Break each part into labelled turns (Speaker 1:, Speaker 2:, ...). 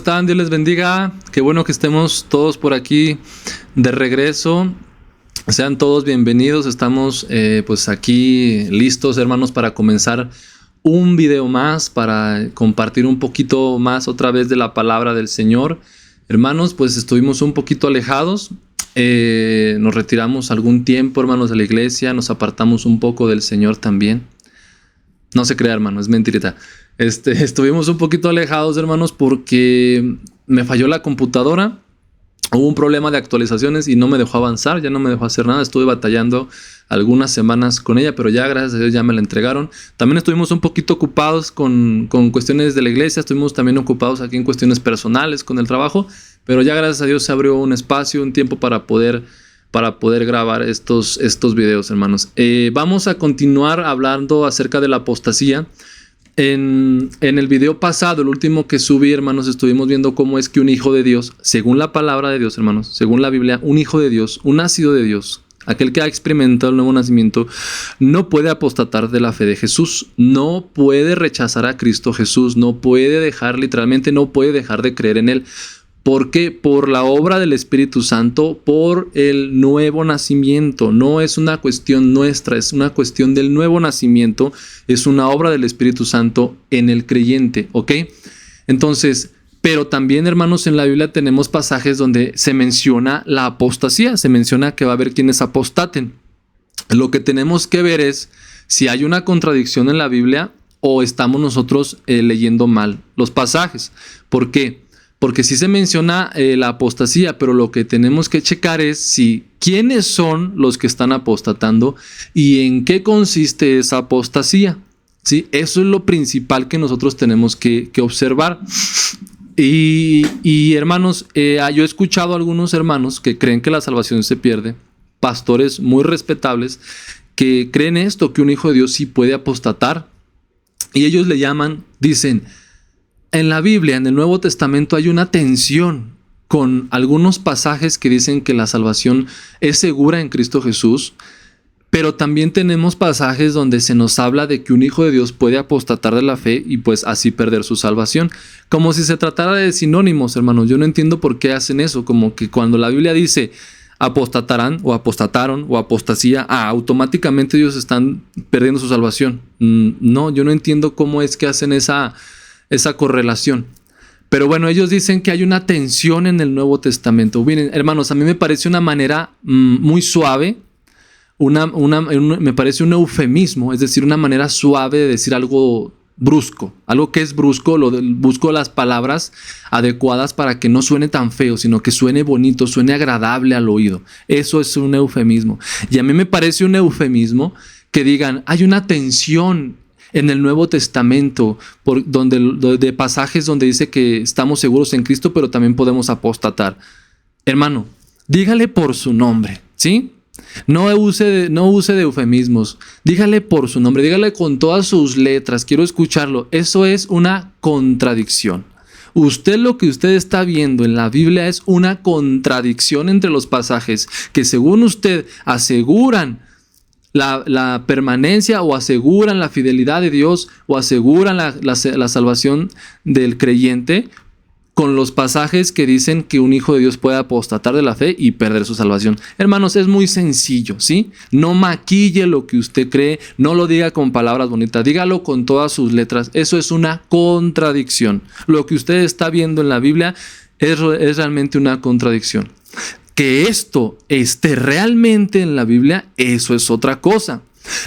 Speaker 1: ¿Están? Dios les bendiga. Qué bueno que estemos todos por aquí de regreso. Sean todos bienvenidos. Estamos pues aquí listos, hermanos, para comenzar un video más, para compartir un poquito más otra vez de la palabra del Señor. Hermanos, pues estuvimos un poquito alejados. Nos retiramos algún tiempo, hermanos, de la iglesia. Nos apartamos un poco del Señor también. No se crea, hermano, es mentirita. Estuvimos un poquito alejados, hermanos, porque me falló la computadora. Hubo un problema de actualizaciones y no me dejó avanzar, ya no me dejó hacer nada. Estuve batallando algunas semanas con ella, pero ya, gracias a Dios, ya me la entregaron. También estuvimos un poquito ocupados con cuestiones de la iglesia. Estuvimos también ocupados aquí en cuestiones personales con el trabajo, pero ya, gracias a Dios, se abrió un espacio, un tiempo para poder grabar estos videos, hermanos. Vamos a continuar hablando acerca de la apostasía. En el video pasado, el último que subí, hermanos, estuvimos viendo cómo es que un hijo de Dios, según la palabra de Dios, hermanos, según la Biblia, un hijo de Dios, un nacido de Dios, aquel que ha experimentado el nuevo nacimiento, no puede apostatar de la fe de Jesús, no puede rechazar a Cristo Jesús, no puede dejar de creer en Él. ¿Por qué? Por la obra del Espíritu Santo, por el nuevo nacimiento. No es una cuestión nuestra, es una cuestión del nuevo nacimiento. Es una obra del Espíritu Santo en el creyente, ¿ok? Entonces, pero también, hermanos, en la Biblia tenemos pasajes donde se menciona la apostasía, se menciona que va a haber quienes apostaten. Lo que tenemos que ver es si hay una contradicción en la Biblia o estamos nosotros leyendo mal los pasajes. ¿Por qué? Porque sí se menciona la apostasía, pero lo que tenemos que checar es quiénes son los que están apostatando y en qué consiste esa apostasía. ¿Sí? Eso es lo principal que nosotros tenemos que observar. Y hermanos, yo he escuchado a algunos hermanos que creen que la salvación se pierde, pastores muy respetables, que creen esto, que un hijo de Dios sí puede apostatar. Y ellos le llaman, dicen, en la Biblia, en el Nuevo Testamento, hay una tensión con algunos pasajes que dicen que la salvación es segura en Cristo Jesús, pero también tenemos pasajes donde se nos habla de que un hijo de Dios puede apostatar de la fe y pues así perder su salvación. Como si se tratara de sinónimos, hermanos. Yo no entiendo por qué hacen eso, como que cuando la Biblia dice apostatarán o apostataron o apostasía, automáticamente ellos están perdiendo su salvación. No, yo no entiendo cómo es que hacen esa correlación. Pero bueno, ellos dicen que hay una tensión en el Nuevo Testamento. Miren, hermanos, a mí me parece una manera muy suave, me parece un eufemismo, es decir, una manera suave de decir algo brusco. Algo que es brusco, busco las palabras adecuadas para que no suene tan feo, sino que suene bonito, suene agradable al oído. Eso es un eufemismo. Y a mí me parece un eufemismo que digan, hay una tensión en el Nuevo Testamento, de pasajes donde dice que estamos seguros en Cristo, pero también podemos apostatar. Hermano, dígale por su nombre, ¿sí? No use de eufemismos. Dígale por su nombre, dígale con todas sus letras. Quiero escucharlo. Eso es una contradicción. Lo que usted está viendo en la Biblia es una contradicción entre los pasajes que, según usted, aseguran la permanencia o aseguran la fidelidad de Dios o aseguran la salvación del creyente, con los pasajes que dicen que un hijo de Dios puede apostatar de la fe y perder su salvación. Hermanos, es muy sencillo, ¿sí? No maquille lo que usted cree, no lo diga con palabras bonitas, dígalo con todas sus letras. Eso es una contradicción. Lo que usted está viendo en la Biblia es realmente una contradicción. Que esto esté realmente en la Biblia, eso es otra cosa.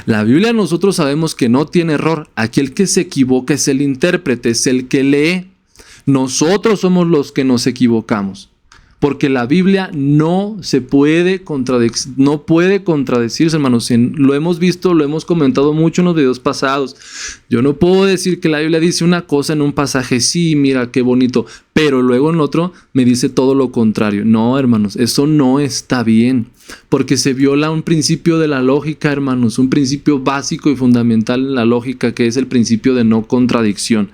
Speaker 1: La Biblia nosotros sabemos que no tiene error. Aquel que se equivoca es el intérprete, es el que lee. Nosotros somos los que nos equivocamos. Porque la Biblia no puede contradecirse, hermanos. Lo hemos visto, lo hemos comentado mucho en los videos pasados. Yo no puedo decir que la Biblia dice una cosa en un pasaje, sí, mira qué bonito, pero luego en otro me dice todo lo contrario. No, hermanos, eso no está bien, porque se viola un principio de la lógica, hermanos, un principio básico y fundamental en la lógica, que es el principio de no contradicción.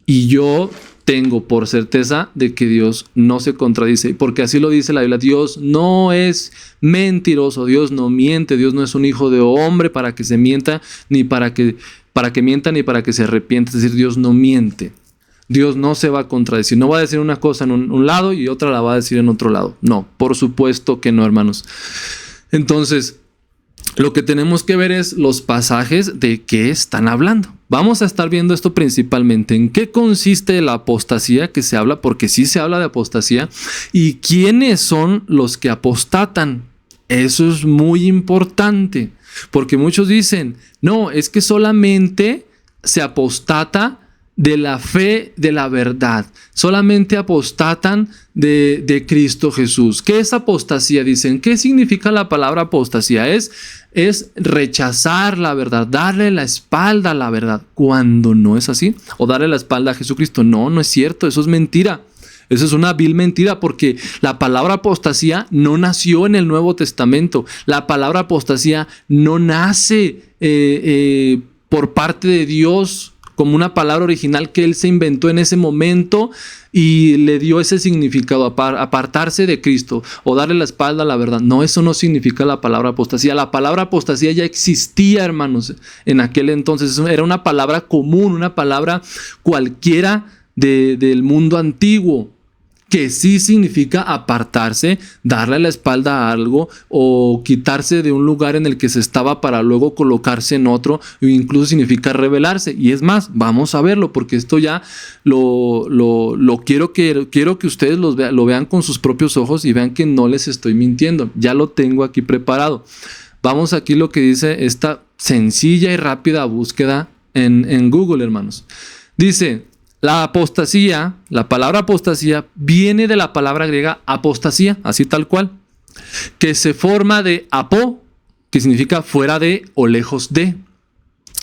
Speaker 1: Y yo tengo por certeza de que Dios no se contradice, porque así lo dice la Biblia. Dios no es mentiroso, Dios no miente, Dios no es un hijo de hombre para que se mienta, ni para que mienta, ni para que se arrepienta. Es decir, Dios no miente. Dios no se va a contradecir. No va a decir una cosa en un lado y otra la va a decir en otro lado. No, por supuesto que no, hermanos. Entonces, lo que tenemos que ver es los pasajes de qué están hablando. Vamos a estar viendo esto principalmente. ¿En qué consiste la apostasía que se habla? Porque sí se habla de apostasía. ¿Y quiénes son los que apostatan? Eso es muy importante. Porque muchos dicen, no, es que solamente se apostata de la fe de la verdad. Solamente apostatan de Cristo Jesús. ¿Qué es apostasía? Dicen, ¿qué significa la palabra apostasía? Es rechazar la verdad, darle la espalda a la verdad, cuando no es así. O darle la espalda a Jesucristo. No, no es cierto, eso es mentira. Eso es una vil mentira, porque la palabra apostasía no nació en el Nuevo Testamento. La palabra apostasía no nace por parte de Dios como una palabra original que Él se inventó en ese momento y le dio ese significado, apartarse de Cristo o darle la espalda a la verdad. No, eso no significa la palabra apostasía. La palabra apostasía ya existía, hermanos, en aquel entonces. Era una palabra común, una palabra cualquiera del mundo antiguo, que sí significa apartarse, darle la espalda a algo o quitarse de un lugar en el que se estaba para luego colocarse en otro, o incluso significa rebelarse. Y es más, vamos a verlo, porque esto ya lo quiero que ustedes lo vean con sus propios ojos y vean que no les estoy mintiendo. Ya lo tengo aquí preparado. Vamos aquí lo que dice esta sencilla y rápida búsqueda en Google, hermanos. Dice: la apostasía, la palabra apostasía viene de la palabra griega apostasía, así tal cual, que se forma de apo, que significa fuera de o lejos de,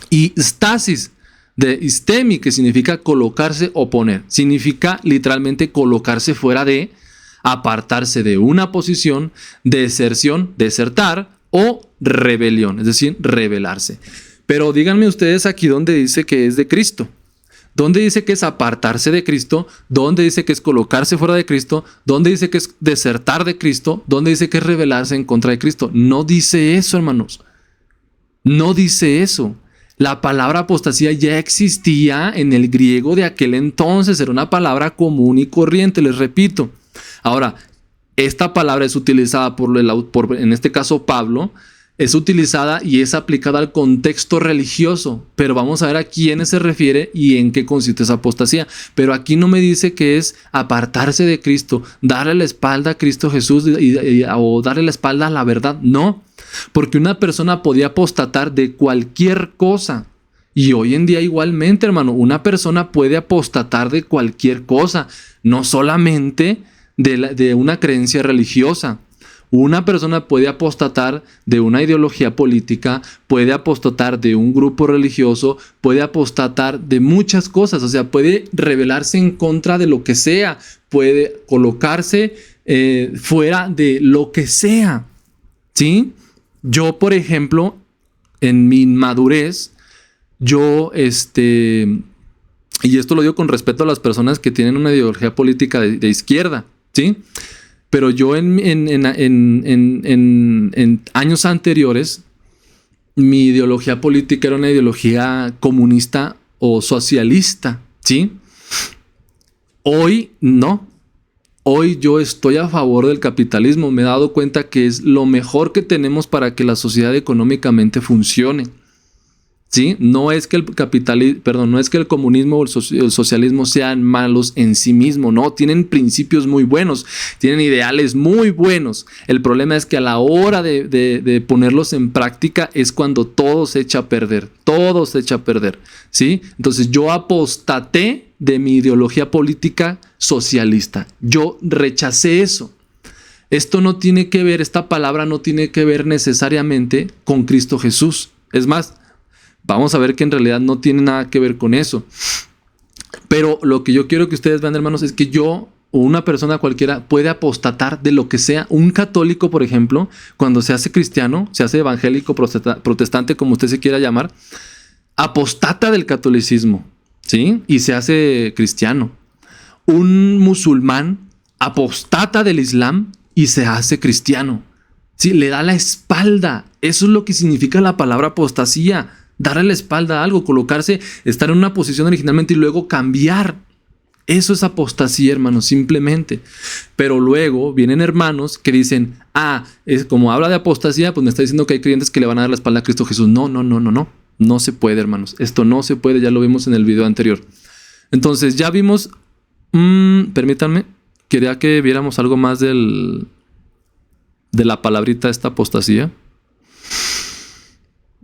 Speaker 1: y stasis, de istemi, que significa colocarse o poner. Significa literalmente colocarse fuera de, apartarse de una posición, deserción, desertar o rebelión, es decir, rebelarse. Pero díganme ustedes aquí dónde dice que es de Cristo. ¿Dónde dice que es apartarse de Cristo? ¿Dónde dice que es colocarse fuera de Cristo? ¿Dónde dice que es desertar de Cristo? ¿Dónde dice que es rebelarse en contra de Cristo? No dice eso, hermanos. No dice eso. La palabra apostasía ya existía en el griego de aquel entonces. Era una palabra común y corriente, les repito. Ahora, esta palabra es utilizada por en este caso Pablo, es utilizada y es aplicada al contexto religioso, pero vamos a ver a quiénes se refiere y en qué consiste esa apostasía. Pero aquí no me dice que es apartarse de Cristo, darle la espalda a Cristo Jesús o darle la espalda a la verdad. No, porque una persona podía apostatar de cualquier cosa. Y hoy en día igualmente, hermano, una persona puede apostatar de cualquier cosa, no solamente de una creencia religiosa. Una persona puede apostatar de una ideología política, puede apostatar de un grupo religioso, puede apostatar de muchas cosas, o sea, puede rebelarse en contra de lo que sea, puede colocarse fuera de lo que sea, ¿sí? Yo, por ejemplo, en mi inmadurez, y esto lo digo con respeto a las personas que tienen una ideología política de izquierda, ¿sí? Pero yo en años anteriores, mi ideología política era una ideología comunista o socialista, ¿sí? Hoy no. Hoy yo estoy a favor del capitalismo. Me he dado cuenta que es lo mejor que tenemos para que la sociedad económicamente funcione. ¿Sí? No es que el comunismo o el socialismo sean malos en sí mismo, no, tienen principios muy buenos, tienen ideales muy buenos. El problema es que a la hora de ponerlos en práctica es cuando todo se echa a perder, ¿sí? Entonces yo apostaté de mi ideología política socialista, yo rechacé eso. Esta palabra no tiene que ver necesariamente con Cristo Jesús, es más, vamos a ver que en realidad no tiene nada que ver con eso. Pero lo que yo quiero que ustedes vean, hermanos, es que yo o una persona cualquiera puede apostatar de lo que sea. Un católico, por ejemplo, cuando se hace cristiano, se hace evangélico, protestante, como usted se quiera llamar, apostata del catolicismo, ¿sí? Y se hace cristiano. Un musulmán apostata del islam y se hace cristiano, ¿sí? Le da la espalda. Eso es lo que significa la palabra apostasía. Darle la espalda a algo, colocarse, estar en una posición originalmente y luego cambiar. Eso es apostasía, hermanos, simplemente. Pero luego vienen hermanos que dicen, es como habla de apostasía, pues me está diciendo que hay creyentes que le van a dar la espalda a Cristo Jesús. No. No se puede, hermanos. Esto no se puede, ya lo vimos en el video anterior. Entonces, ya vimos, permítanme, quería que viéramos algo más de la palabrita esta apostasía.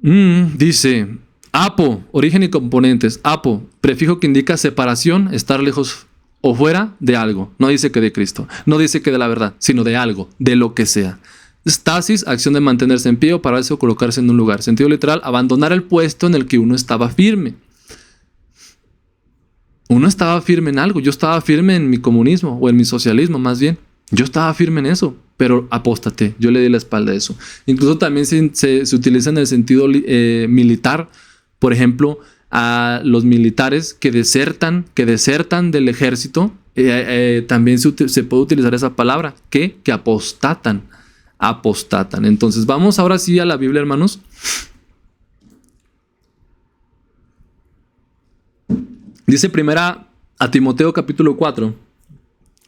Speaker 1: Dice, apo, origen y componentes. Apo, prefijo que indica separación, estar lejos o fuera de algo. No dice que de Cristo, no dice que de la verdad, sino de algo, de lo que sea. Stasis, acción de mantenerse en pie o pararse o colocarse en un lugar. Sentido literal, abandonar el puesto en el que uno estaba firme. Uno estaba firme en algo. Yo estaba firme en mi comunismo o en mi socialismo, más bien. Yo estaba firme en eso, pero apóstate. Yo le di la espalda a eso. Incluso también se utiliza en el sentido militar. Por ejemplo, a los militares que desertan del ejército, también se puede utilizar esa palabra, que apostatan. Entonces vamos ahora sí a la Biblia, hermanos. Dice primera a Timoteo capítulo 4,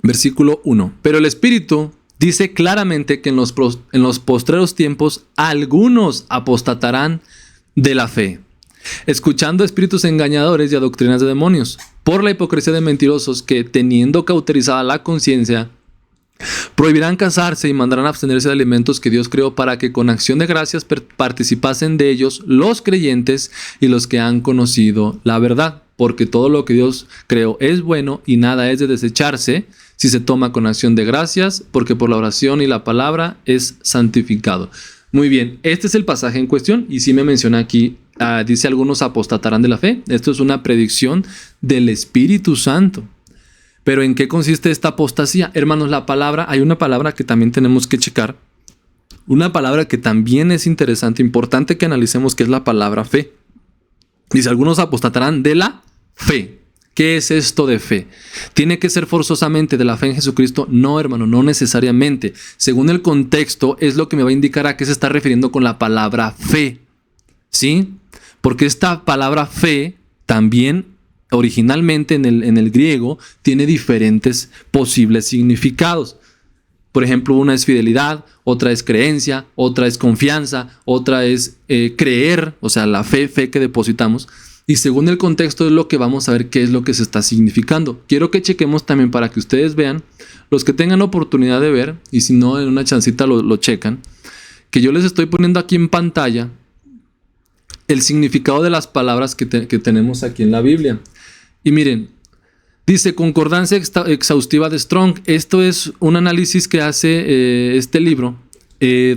Speaker 1: versículo 1. Pero el Espíritu dice claramente que en los postreros tiempos algunos apostatarán de la fe, escuchando espíritus engañadores y a doctrinas de demonios, por la hipocresía de mentirosos que, teniendo cauterizada la conciencia, prohibirán casarse y mandarán abstenerse de alimentos que Dios creó para que con acción de gracias participasen de ellos los creyentes y los que han conocido la verdad. Porque todo lo que Dios creó es bueno y nada es de desecharse si se toma con acción de gracias, porque por la oración y la palabra es santificado. Muy bien, este es el pasaje en cuestión y sí me menciona aquí, dice algunos apostatarán de la fe. Esto es una predicción del Espíritu Santo. Pero ¿en qué consiste esta apostasía? Hermanos, hay una palabra que también tenemos que checar. Una palabra que también es interesante, importante que analicemos, que es la palabra fe. Dice, algunos apostatarán de la fe. ¿Qué es esto de fe? ¿Tiene que ser forzosamente de la fe en Jesucristo? No, hermano, no necesariamente. Según el contexto, es lo que me va a indicar a qué se está refiriendo con la palabra fe. ¿Sí? Porque esta palabra fe también originalmente en el griego tiene diferentes posibles significados. Por ejemplo, una es fidelidad, otra es creencia, otra es confianza, otra es creer, o sea, la fe que depositamos. Y según el contexto es lo que vamos a ver qué es lo que se está significando. Quiero que chequemos también para que ustedes vean, los que tengan oportunidad de ver, y si no, en una chancita lo checan, que yo les estoy poniendo aquí en pantalla el significado de las palabras que tenemos aquí en la Biblia. Y miren, dice concordancia exhaustiva de Strong. Esto es un análisis que hace este libro,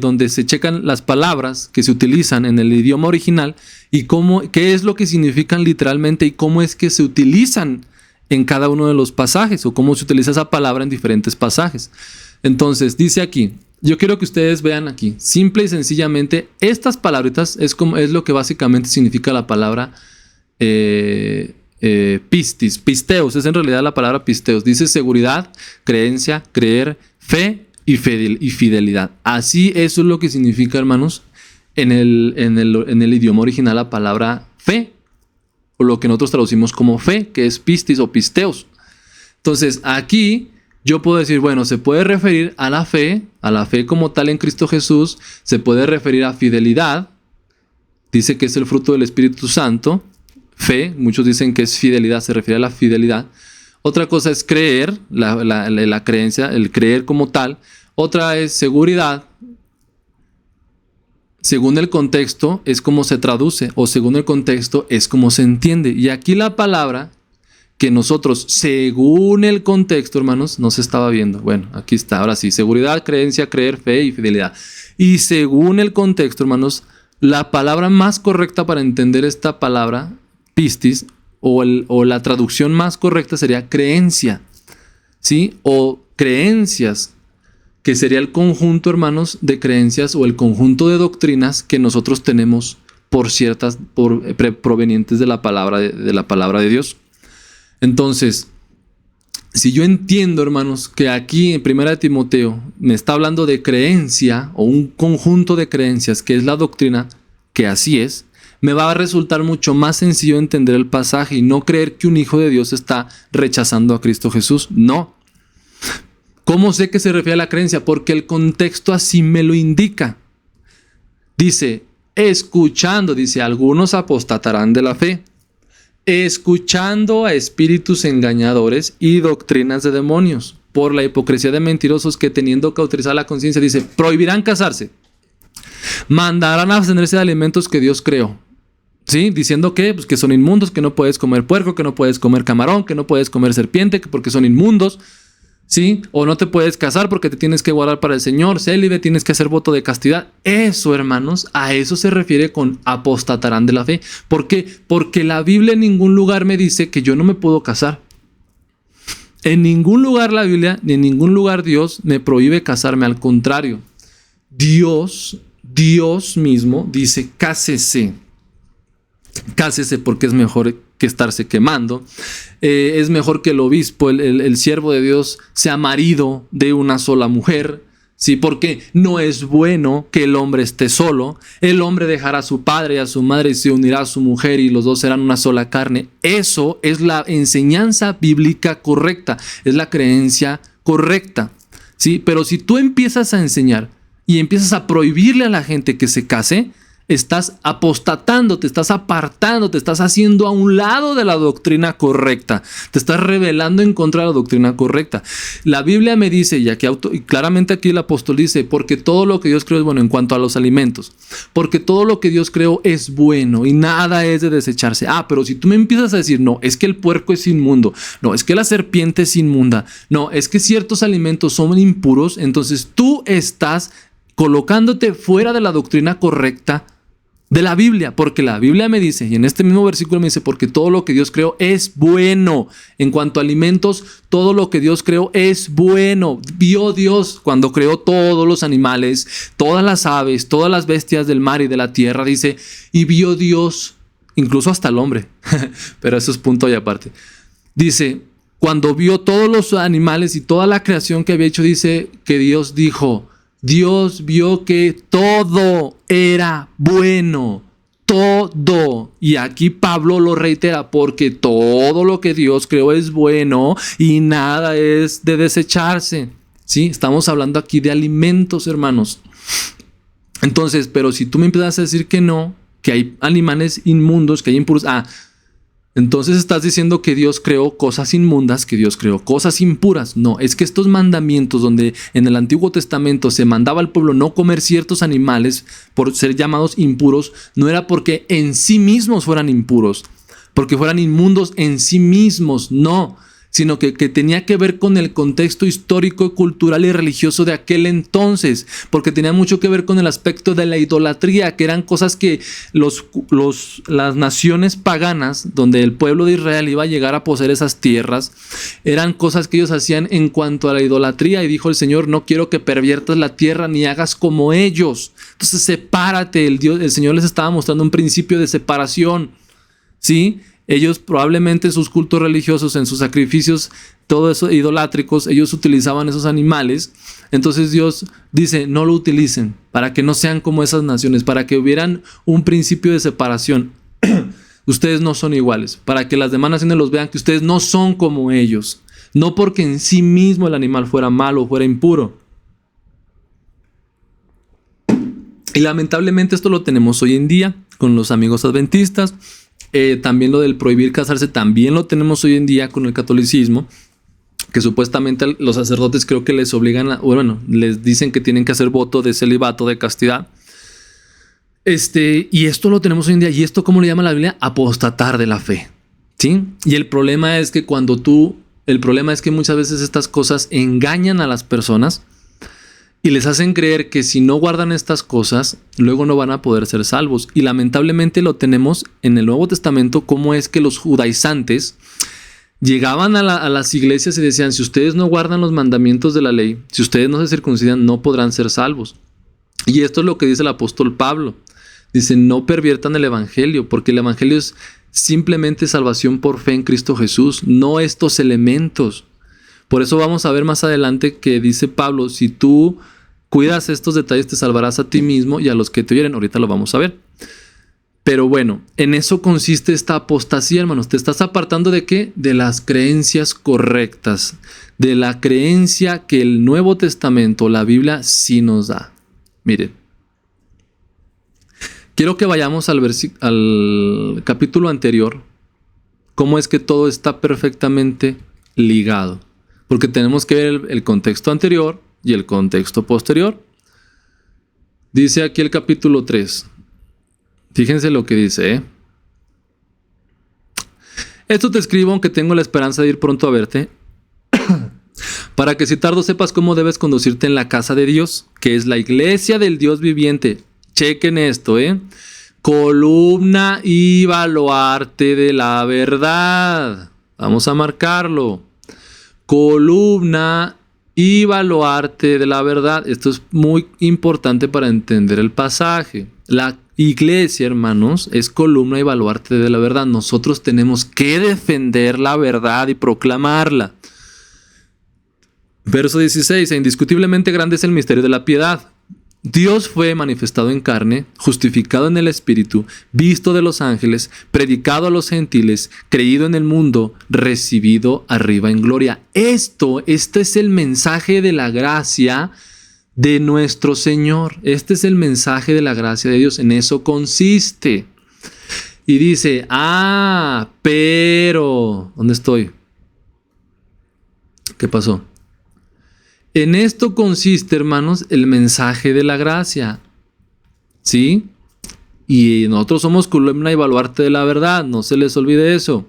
Speaker 1: donde se checan las palabras que se utilizan en el idioma original y qué es lo que significan literalmente y cómo es que se utilizan en cada uno de los pasajes o cómo se utiliza esa palabra en diferentes pasajes. Entonces, dice aquí, yo quiero que ustedes vean aquí, simple y sencillamente, estas palabritas es lo que básicamente significa la palabra pisteos, es en realidad la palabra pisteos. Dice seguridad, creencia, creer, fe y fidelidad. Así eso es lo que significa, hermanos, en el idioma original la palabra fe, o lo que nosotros traducimos como fe, que es pistis o pisteos. Entonces aquí yo puedo decir, bueno, se puede referir a la fe como tal en Cristo Jesús, se puede referir a fidelidad, dice que es el fruto del Espíritu Santo. Fe, muchos dicen que es fidelidad, se refiere a la fidelidad. Otra cosa es creer, la creencia, el creer como tal. Otra es seguridad. Según el contexto es como se traduce, o según el contexto es como se entiende. Y aquí la palabra que nosotros, según el contexto, hermanos, no se estaba viendo. Bueno, aquí está, ahora sí, seguridad, creencia, creer, fe y fidelidad. Y según el contexto, hermanos, la palabra más correcta para entender esta palabra pistis, o la traducción más correcta sería creencia, ¿sí? O creencias, que sería el conjunto, hermanos, de creencias o el conjunto de doctrinas que nosotros tenemos provenientes de la palabra de Dios. Entonces, si yo entiendo, hermanos, que aquí en 1 Timoteo me está hablando de creencia o un conjunto de creencias que es la doctrina, que así es, me va a resultar mucho más sencillo entender el pasaje y no creer que un hijo de Dios está rechazando a Cristo Jesús. No. ¿Cómo sé que se refiere a la creencia? Porque el contexto así me lo indica. Dice, escuchando, dice, algunos apostatarán de la fe, escuchando a espíritus engañadores y doctrinas de demonios, por la hipocresía de mentirosos que teniendo cauterizada la conciencia, dice, prohibirán casarse, mandarán a abstenerse de alimentos que Dios creó. ¿Sí? Diciendo que, pues, que son inmundos, que no puedes comer puerco, que no puedes comer camarón, que no puedes comer serpiente, que porque son inmundos. ¿Sí? O no te puedes casar porque te tienes que guardar para el Señor, célibe, tienes que hacer voto de castidad. Eso, hermanos, a eso se refiere con apostatarán de la fe. ¿Por qué? Porque la Biblia en ningún lugar me dice que yo no me puedo casar. En ningún lugar la Biblia, ni en ningún lugar Dios me prohíbe casarme. Al contrario, Dios mismo dice, cásese. Cásese porque es mejor que estarse quemando. Es mejor que el obispo, el siervo de Dios, sea marido de una sola mujer. Sí, porque no es bueno que el hombre esté solo. El hombre dejará a su padre y a su madre y se unirá a su mujer y los dos serán una sola carne. Eso es la enseñanza bíblica correcta, es la creencia correcta. Sí, pero si tú empiezas a enseñar y empiezas a prohibirle a la gente que se case, estás apostatando, te estás apartando, te estás haciendo a un lado de la doctrina correcta, te estás rebelando en contra de la doctrina correcta. La Biblia me dice, y claramente aquí el apóstol dice, porque todo lo que Dios creó es bueno en cuanto a los alimentos, porque todo lo que Dios creó es bueno y nada es de desecharse. Pero si tú me empiezas a decir, no, es que el puerco es inmundo, no, es que la serpiente es inmunda, no, es que ciertos alimentos son impuros, entonces tú estás colocándote fuera de la doctrina correcta de la Biblia, porque la Biblia me dice, y en este mismo versículo me dice, porque todo lo que Dios creó es bueno. En cuanto a alimentos, todo lo que Dios creó es bueno. Vio Dios cuando creó todos los animales, todas las aves, todas las bestias del mar y de la tierra, dice, y vio Dios, incluso hasta el hombre, pero eso es punto y aparte. Dice, cuando vio todos los animales y toda la creación que había hecho, dice que Dios dijo, Dios vio que todo era bueno, todo. Y aquí Pablo lo reitera, porque todo lo que Dios creó es bueno y nada es de desecharse. ¿Sí? Estamos hablando aquí de alimentos, hermanos. Entonces, pero si tú me empiezas a decir que no, que hay animales inmundos, que hay impuros, entonces estás diciendo que Dios creó cosas inmundas, que Dios creó cosas impuras. No, es que estos mandamientos donde en el Antiguo Testamento se mandaba al pueblo no comer ciertos animales por ser llamados impuros, no era porque en sí mismos fueran impuros, porque fueran inmundos en sí mismos, no, sino que tenía que ver con el contexto histórico, cultural y religioso de aquel entonces, porque tenía mucho que ver con el aspecto de la idolatría, que eran cosas que las naciones paganas, donde el pueblo de Israel iba a llegar a poseer esas tierras, eran cosas que ellos hacían en cuanto a la idolatría, y dijo el Señor, no quiero que perviertas la tierra ni hagas como ellos. Entonces sepárate, el Señor les estaba mostrando un principio de separación, ¿sí? Ellos probablemente en sus cultos religiosos, en sus sacrificios, todo eso idolátricos, ellos utilizaban esos animales. Entonces Dios dice, no lo utilicen, para que no sean como esas naciones, para que hubieran un principio de separación. Ustedes no son iguales, para que las demás naciones los vean que ustedes no son como ellos. No porque en sí mismo el animal fuera malo o fuera impuro. Y lamentablemente esto lo tenemos hoy en día con los amigos adventistas. También lo del prohibir casarse también lo tenemos hoy en día con el catolicismo, que supuestamente los sacerdotes creo que les obligan les dicen que tienen que hacer voto de celibato, de castidad. Y esto lo tenemos hoy en día. ¿Y esto cómo le llama la Biblia? Apostatar de la fe, ¿sí? Y el problema es que muchas veces estas cosas engañan a las personas y les hacen creer que si no guardan estas cosas, luego no van a poder ser salvos. Y lamentablemente lo tenemos en el Nuevo Testamento, como es que los judaizantes llegaban a las iglesias y decían, si ustedes no guardan los mandamientos de la ley, si ustedes no se circuncidan, no podrán ser salvos. Y esto es lo que dice el apóstol Pablo. Dice, no perviertan el evangelio, porque el evangelio es simplemente salvación por fe en Cristo Jesús, no estos elementos. Por eso vamos a ver más adelante que dice Pablo, si tú cuidas estos detalles te salvarás a ti mismo y a los que te oyeren. Ahorita lo vamos a ver. Pero bueno, en eso consiste esta apostasía, hermanos. Te estás apartando ¿de qué? De las creencias correctas, de la creencia que el Nuevo Testamento, la Biblia, sí nos da. Miren, quiero que vayamos al capítulo anterior. Cómo es que todo está perfectamente ligado. Porque tenemos que ver el contexto anterior y el contexto posterior. Dice aquí el capítulo 3. Fíjense lo que dice, ¿eh? Esto te escribo aunque tengo la esperanza de ir pronto a verte, para que si tardo sepas cómo debes conducirte en la casa de Dios, que es la iglesia del Dios viviente. Chequen esto, ¿eh? Columna y baluarte de la verdad. Vamos a marcarlo. Columna y baluarte de la verdad. Esto es muy importante para entender el pasaje. La iglesia, hermanos, es columna y baluarte de la verdad. Nosotros tenemos que defender la verdad y proclamarla. Verso 16. Indiscutiblemente grande es el misterio de la piedad. Dios fue manifestado en carne, justificado en el Espíritu, visto de los ángeles, predicado a los gentiles, creído en el mundo, recibido arriba en gloria. Este es el mensaje de la gracia de nuestro Señor. Este es el mensaje de la gracia de Dios. En eso consiste. Y dice, pero... ¿Dónde estoy? ¿Qué pasó? En esto consiste, hermanos, el mensaje de la gracia. ¿Sí? Y nosotros somos columna y baluarte de la verdad. No se les olvide eso.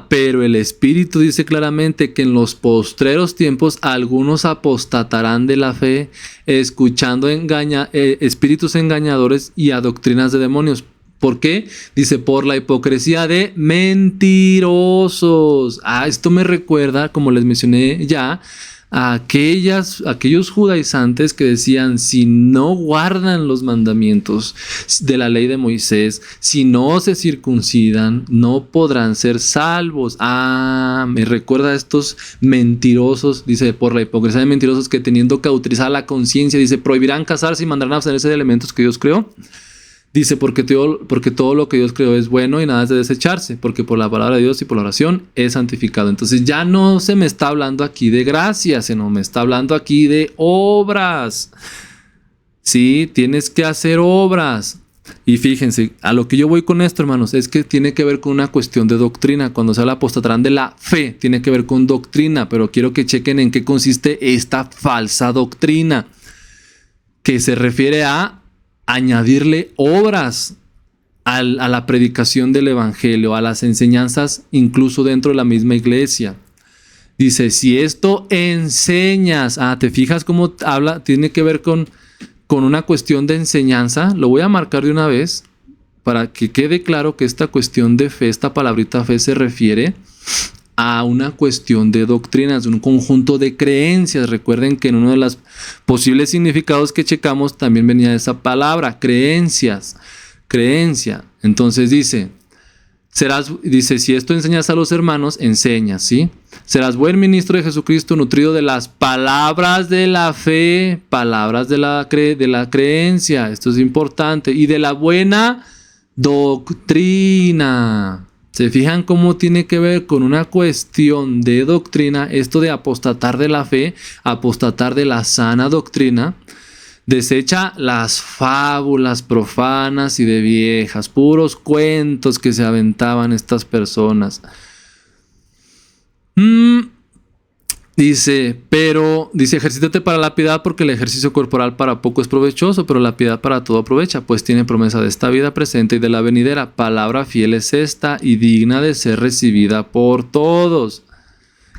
Speaker 1: Pero el Espíritu dice claramente que en los postreros tiempos algunos apostatarán de la fe, escuchando espíritus engañadores y a doctrinas de demonios. ¿Por qué? Dice, por la hipocresía de mentirosos. Esto me recuerda, como les mencioné ya, a aquellos judaizantes que decían, si no guardan los mandamientos de la ley de Moisés, si no se circuncidan, no podrán ser salvos. Me recuerda a estos mentirosos, dice, por la hipocresía de mentirosos que teniendo cauterizada la conciencia, dice, prohibirán casarse y mandarán a abstenerse de elementos que Dios creó. Dice, porque todo lo que Dios creó es bueno y nada es de desecharse, porque por la palabra de Dios y por la oración es santificado. Entonces ya no se me está hablando aquí de gracia, sino me está hablando aquí de obras. Sí, tienes que hacer obras. Y fíjense, a lo que yo voy con esto, hermanos, es que tiene que ver con una cuestión de doctrina. Cuando se habla apostatarán de la fe, tiene que ver con doctrina, pero quiero que chequen en qué consiste esta falsa doctrina, que se refiere a añadirle obras a la predicación del evangelio, a las enseñanzas, incluso dentro de la misma iglesia. Dice, si esto enseñas, ¿te fijas cómo habla? Tiene que ver con una cuestión de enseñanza. Lo voy a marcar de una vez para que quede claro que esta cuestión de fe, esta palabrita fe, se refiere a una cuestión de doctrinas, un conjunto de creencias. Recuerden que en uno de los posibles significados que checamos también venía esa palabra, creencias, creencia. Entonces dice, si esto enseñas a los hermanos, enseñas, ¿sí? Serás buen ministro de Jesucristo, nutrido de las palabras de la fe, palabras de la creencia, esto es importante, y de la buena doctrina. ¿Se fijan cómo tiene que ver con una cuestión de doctrina esto de apostatar de la fe, apostatar de la sana doctrina? Desecha las fábulas profanas y de viejas, puros cuentos que se aventaban estas personas. Dice, ejercítate para la piedad, porque el ejercicio corporal para poco es provechoso, pero la piedad para todo aprovecha, pues tiene promesa de esta vida presente y de la venidera. Palabra fiel es esta y digna de ser recibida por todos,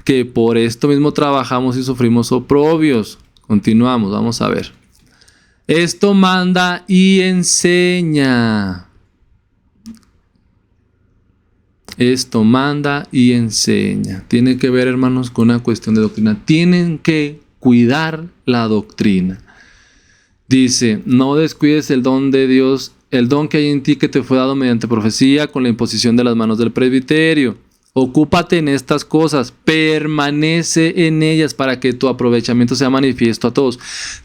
Speaker 1: que por esto mismo trabajamos y sufrimos oprobios. Continuamos, vamos a ver. Esto manda y enseña. Esto manda y enseña. Tiene que ver, hermanos, con una cuestión de doctrina. Tienen que cuidar la doctrina. Dice, no descuides el don de Dios, el don que hay en ti que te fue dado mediante profecía con la imposición de las manos del presbiterio. Ocúpate en estas cosas, permanece en ellas para que tu aprovechamiento sea manifiesto a todos.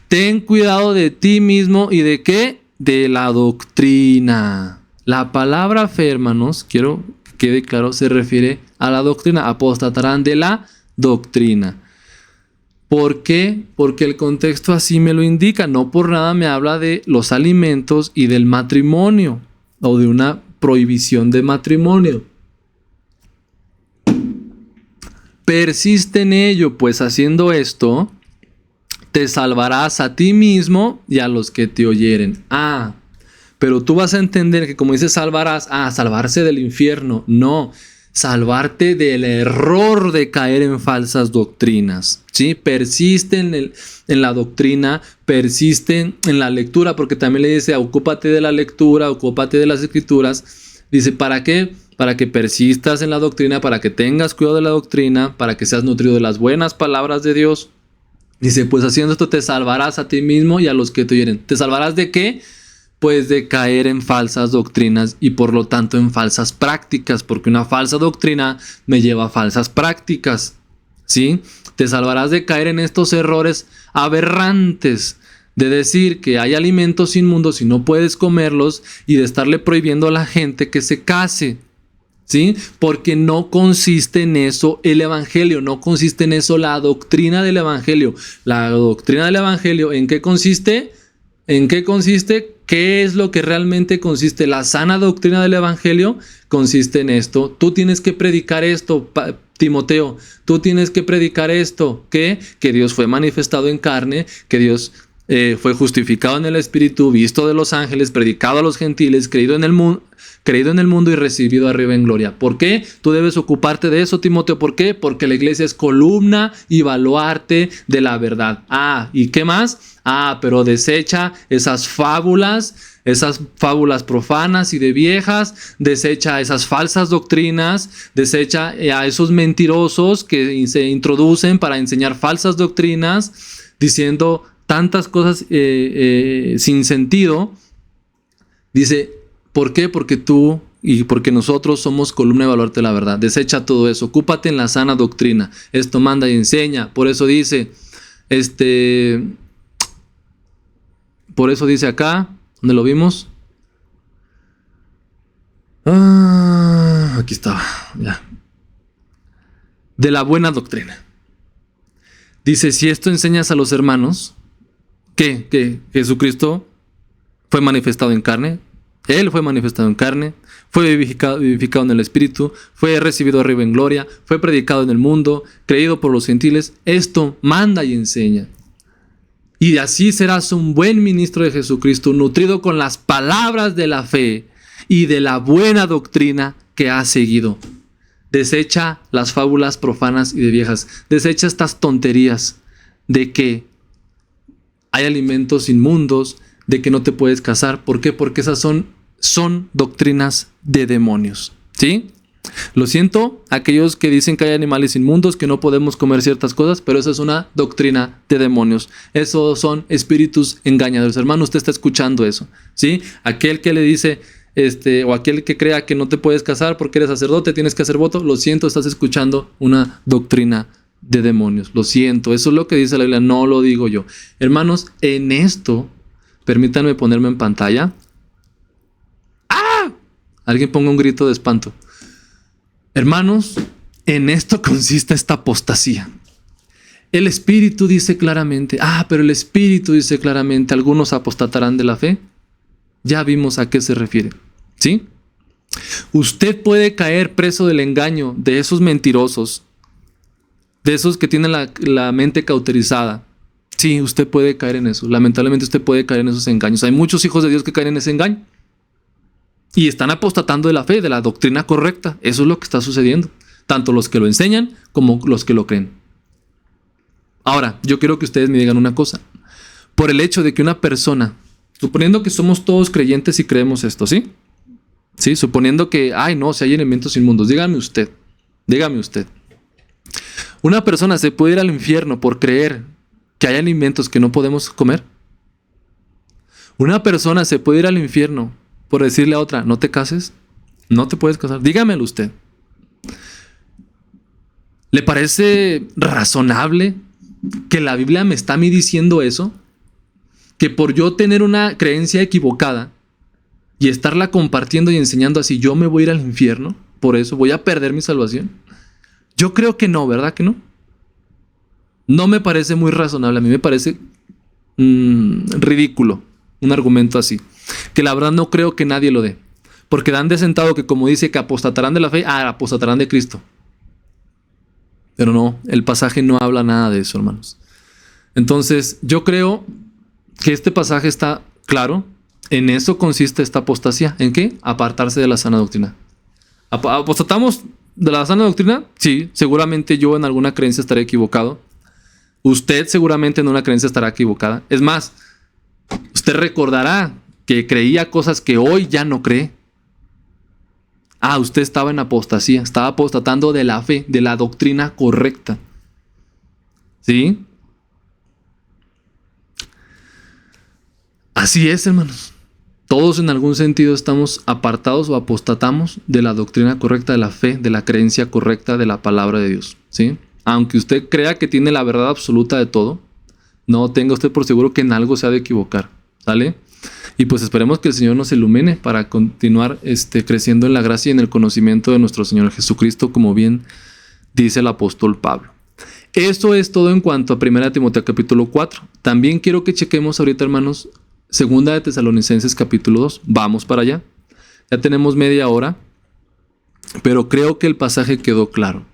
Speaker 1: Ten cuidado de ti mismo y de qué? de la doctrina. La palabra fe, hermanos, quiero que quede claro, se refiere a la doctrina. Apostatarán de la doctrina. ¿Por qué? Porque el contexto así me lo indica. No por nada me habla de los alimentos y del matrimonio o de una prohibición de matrimonio. Persiste en ello, pues haciendo esto, te salvarás a ti mismo y a los que te oyeren. Pero tú vas a entender que como dice salvarás, salvarse del infierno. No, salvarte del error de caer en falsas doctrinas. ¿Sí? Persiste en la doctrina, persiste en la lectura, porque también le dice, ocúpate de la lectura, ocúpate de las escrituras. Dice, ¿para qué? Para que persistas en la doctrina, para que tengas cuidado de la doctrina, para que seas nutrido de las buenas palabras de Dios. Dice, pues haciendo esto te salvarás a ti mismo y a los que te oyeren. ¿Te salvarás de qué? Pues de caer en falsas doctrinas y por lo tanto en falsas prácticas, porque una falsa doctrina me lleva a falsas prácticas. ¿Sí? Te salvarás de caer en estos errores aberrantes, de decir que hay alimentos inmundos y no puedes comerlos y de estarle prohibiendo a la gente que se case. ¿Sí? Porque no consiste en eso el evangelio, no consiste en eso la doctrina del evangelio. La doctrina del evangelio, ¿en qué consiste? ¿En qué consiste? ¿Qué es lo que realmente consiste? La sana doctrina del evangelio consiste en esto. Tú tienes que predicar esto, Timoteo. Tú tienes que predicar esto. ¿Qué? Que Dios fue manifestado en carne, que Dios fue justificado en el Espíritu, visto de los ángeles, predicado a los gentiles, creído en el mundo y recibido arriba en gloria. ¿Por qué? Tú debes ocuparte de eso, Timoteo. ¿Por qué? Porque la iglesia es columna y baluarte de la verdad. ¿Y qué más? Pero desecha esas fábulas profanas y de viejas, desecha esas falsas doctrinas, desecha a esos mentirosos que se introducen para enseñar falsas doctrinas, diciendo tantas cosas sin sentido. Dice, ¿por qué? Porque tú y porque nosotros somos columna y baluarte de la verdad. Desecha todo eso, ocúpate en la sana doctrina. Esto manda y enseña. Por eso dice, acá, ¿dónde lo vimos? Aquí estaba, ya. De la buena doctrina. Dice, si esto enseñas a los hermanos, que Jesucristo fue manifestado en carne, Él fue manifestado en carne, fue vivificado en el Espíritu, fue recibido arriba en gloria, fue predicado en el mundo, creído por los gentiles, esto manda y enseña. Y así serás un buen ministro de Jesucristo, nutrido con las palabras de la fe y de la buena doctrina que has seguido. Desecha las fábulas profanas y de viejas. Desecha estas tonterías de que hay alimentos inmundos, de que no te puedes casar. ¿Por qué? Porque esas son doctrinas de demonios. ¿Sí? Lo siento, aquellos que dicen que hay animales inmundos, que no podemos comer ciertas cosas, pero esa es una doctrina de demonios. Esos son espíritus engañadores. Hermano, usted está escuchando eso. ¿Sí? Aquel que le dice, o aquel que crea que no te puedes casar porque eres sacerdote, tienes que hacer voto, lo siento, estás escuchando una doctrina de demonios. Lo siento, eso es lo que dice la Biblia, no lo digo yo. Hermanos, en esto, permítanme ponerme en pantalla. Alguien ponga un grito de espanto. Hermanos, en esto consiste esta apostasía. El Espíritu dice claramente, pero el Espíritu dice claramente, algunos apostatarán de la fe. Ya vimos a qué se refiere, ¿sí? Usted puede caer preso del engaño de esos mentirosos, de esos que tienen la mente cauterizada. Sí, usted puede caer en eso. Lamentablemente usted puede caer en esos engaños. Hay muchos hijos de Dios que caen en ese engaño. Y están apostatando de la fe, de la doctrina correcta. Eso es lo que está sucediendo. Tanto los que lo enseñan como los que lo creen. Ahora, yo quiero que ustedes me digan una cosa. Por el hecho de que una persona, suponiendo que somos todos creyentes y creemos esto, ¿sí? Sí, suponiendo que, si hay elementos inmundos. Dígame usted. ¿Una persona se puede ir al infierno por creer que hay alimentos que no podemos comer? ¿Una persona se puede ir al infierno por decirle a otra, no te cases? No te puedes casar. Dígamelo usted. ¿Le parece razonable que la Biblia me está a mí diciendo eso? que por yo tener una creencia equivocada y estarla compartiendo y enseñando así, yo me voy a ir al infierno, por eso voy a perder mi salvación. Yo creo que no, ¿verdad que no? No me parece muy razonable, a mí me parece ridículo un argumento así, que la verdad no creo que nadie lo dé, porque dan de sentado que como dice que apostatarán de la fe, apostatarán de Cristo. Pero no, el pasaje no habla nada de eso, hermanos. Entonces, yo creo que este pasaje está claro. En eso consiste esta apostasía. ¿En qué? Apartarse de la sana doctrina. ¿Apostatamos de la sana doctrina? Sí, seguramente yo en alguna creencia estaré equivocado. Usted seguramente en una creencia estará equivocada. Es más, usted recordará que creía cosas que hoy ya no cree. Usted estaba en apostasía, estaba apostatando de la fe, de la doctrina correcta. ¿Sí? Así es, hermanos. Todos en algún sentido estamos apartados o apostatamos de la doctrina correcta, de la fe, de la creencia correcta de la palabra de Dios. ¿Sí? Aunque usted crea que tiene la verdad absoluta de todo, no tenga usted por seguro que en algo se ha de equivocar. ¿Sale? Y pues esperemos que el Señor nos ilumine para continuar creciendo en la gracia y en el conocimiento de nuestro Señor Jesucristo, como bien dice el apóstol Pablo. Esto es todo en cuanto a 1 Timoteo capítulo 4. También quiero que chequemos ahorita, hermanos, 2 de Tesalonicenses capítulo 2. Vamos para allá. Ya tenemos media hora, pero creo que el pasaje quedó claro.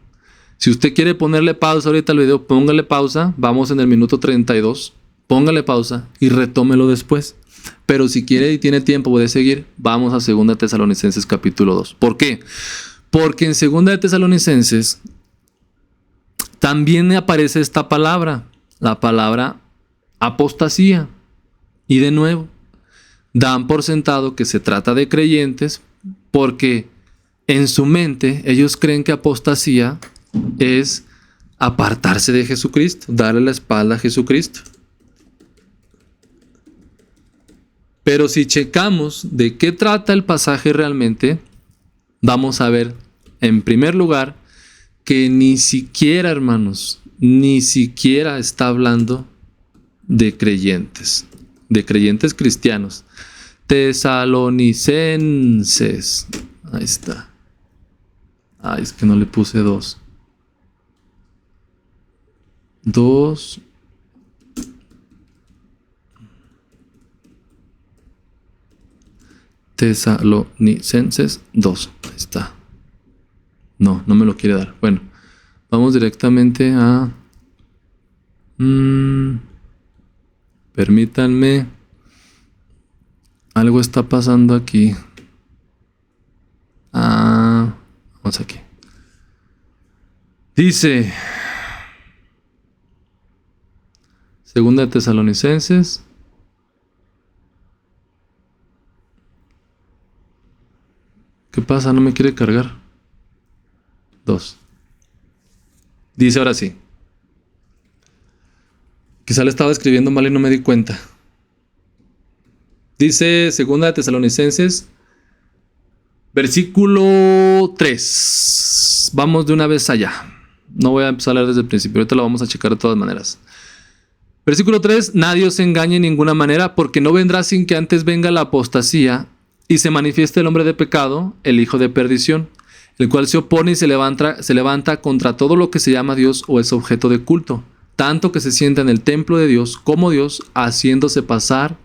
Speaker 1: Si usted quiere ponerle pausa ahorita al video, póngale pausa. Vamos en el minuto 32. Póngale pausa y retómelo después. Pero si quiere y tiene tiempo de seguir, vamos a 2 de Tesalonicenses capítulo 2. ¿Por qué? Porque en 2 de Tesalonicenses también aparece esta palabra, la palabra apostasía. Y de nuevo, dan por sentado que se trata de creyentes porque en su mente ellos creen que apostasía es apartarse de Jesucristo, darle la espalda a Jesucristo. Pero si checamos de qué trata el pasaje realmente, vamos a ver, en primer lugar, que ni siquiera, hermanos, ni siquiera está hablando de creyentes cristianos. Tesalonicenses. Ahí está. Es que no le puse 2. 2. Tesalonicenses 2. Ahí está. No me lo quiere dar. Bueno, vamos directamente a... Permítanme. Algo está pasando aquí. Vamos aquí. Dice... 2 de Tesalonicenses. ¿Qué pasa? No me quiere cargar. 2. Dice ahora sí. Quizá le estaba escribiendo mal y no me di cuenta. Dice 2 de Tesalonicenses, versículo 3. Vamos de una vez allá. No voy a empezar a leer desde el principio. Ahorita lo vamos a checar de todas maneras. Versículo 3. Nadie os engañe en ninguna manera, porque no vendrá sin que antes venga la apostasía y se manifieste el hombre de pecado, el hijo de perdición, el cual se opone y se levanta contra todo lo que se llama Dios o es objeto de culto, tanto que se sienta en el templo de Dios como Dios, haciéndose pasar